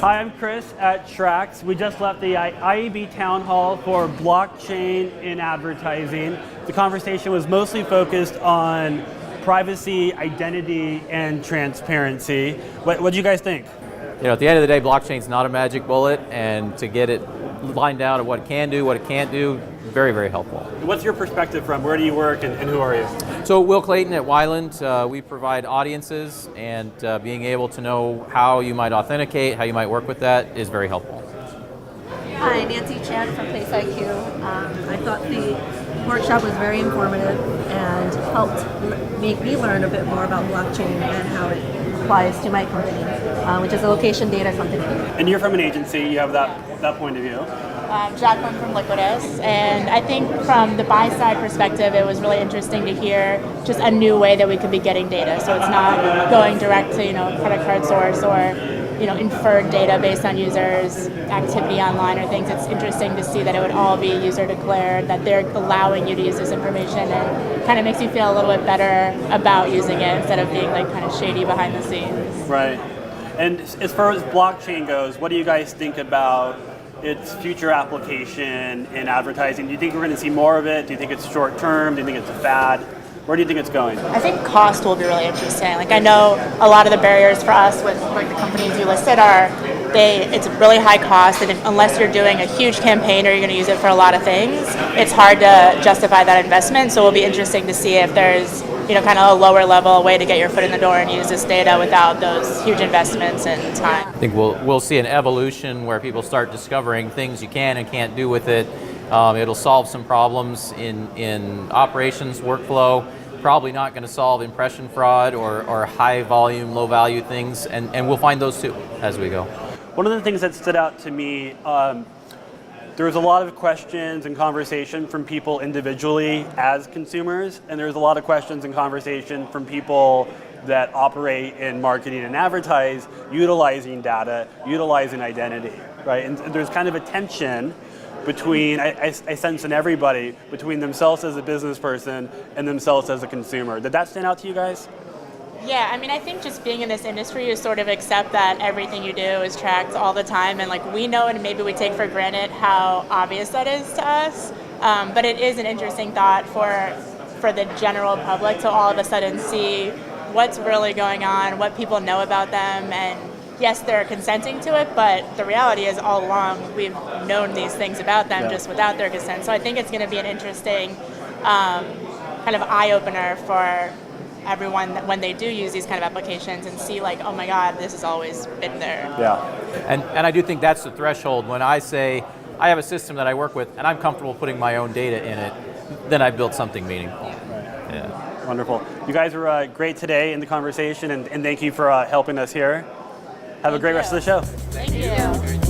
Hi, I'm Chris at SRAX. We just left the IAB Town Hall for blockchain in advertising. The conversation was mostly focused on privacy, identity, and transparency. What do you guys think? You know, at the end of the day, blockchain's not a magic bullet, and to get it lined down at what it can do, what it can't do, very, very helpful. What's your perspective from? Where do you work and who are you? So Will Clayton at Wiland, we provide audiences, and being able to know how you might authenticate, how you might work with that is very helpful. Hi, Nancy Chan from PlaceIQ. I thought the workshop was very informative and helped make me learn a bit more about blockchain and how it applies to my company, which is a location data company. And you're from an agency, you have that point of view. Jacqueline from Liquidus, and I think from the buy side perspective, it was really interesting to hear just a new way that we could be getting data. So it's not going direct to credit card source or inferred data based on users' activity online or things. It's interesting to see that it would all be user declared, that they're allowing you to use this information, and kind of makes you feel a little bit better about using it instead of being like kind of shady behind the scenes. Right. And as far as blockchain goes, what do you guys think about its future application in advertising? Do you think we're going to see more of it? Do you think it's short term? Do you think it's a fad? Where do you think it's going? I think cost will be really interesting. Like, I know a lot of the barriers for us with like the companies you listed it's really high cost, and unless you're doing a huge campaign or you're going to use it for a lot of things, it's hard to justify that investment. So it'll be interesting to see if there's kind of a lower level way to get your foot in the door and use this data without those huge investments and time. I think we'll see an evolution where people start discovering things you can and can't do with it. It'll solve some problems in operations workflow. Probably not going to solve impression fraud or high volume, low value things, and we'll find those too as we go. One of the things that stood out to me, there was a lot of questions and conversation from people individually as consumers, and there's a lot of questions and conversation from people that operate in marketing and advertise, utilizing data, utilizing identity, right? And there's kind of a tension between, I sense in everybody, between themselves as a business person and themselves as a consumer. Did that stand out to you guys? Yeah, I mean, I think just being in this industry, you sort of accept that everything you do is tracked all the time, and like we know, and maybe we take for granted how obvious that is to us. But it is an interesting thought for the general public to all of a sudden see what's really going on, what people know about them, and yes, they're consenting to it, but the reality is all along we've known these things about them just without their consent. So I think it's going to be an interesting kind of eye-opener for everyone when they do use these kind of applications and see like, oh my God, this has always been there. Yeah. And I do think that's the threshold. When I say I have a system that I work with and I'm comfortable putting my own data in it, then I've built something meaningful. Right. Yeah. Wonderful. You guys were great today in the conversation, and thank you for helping us here. Have a great rest of the show. Thank you.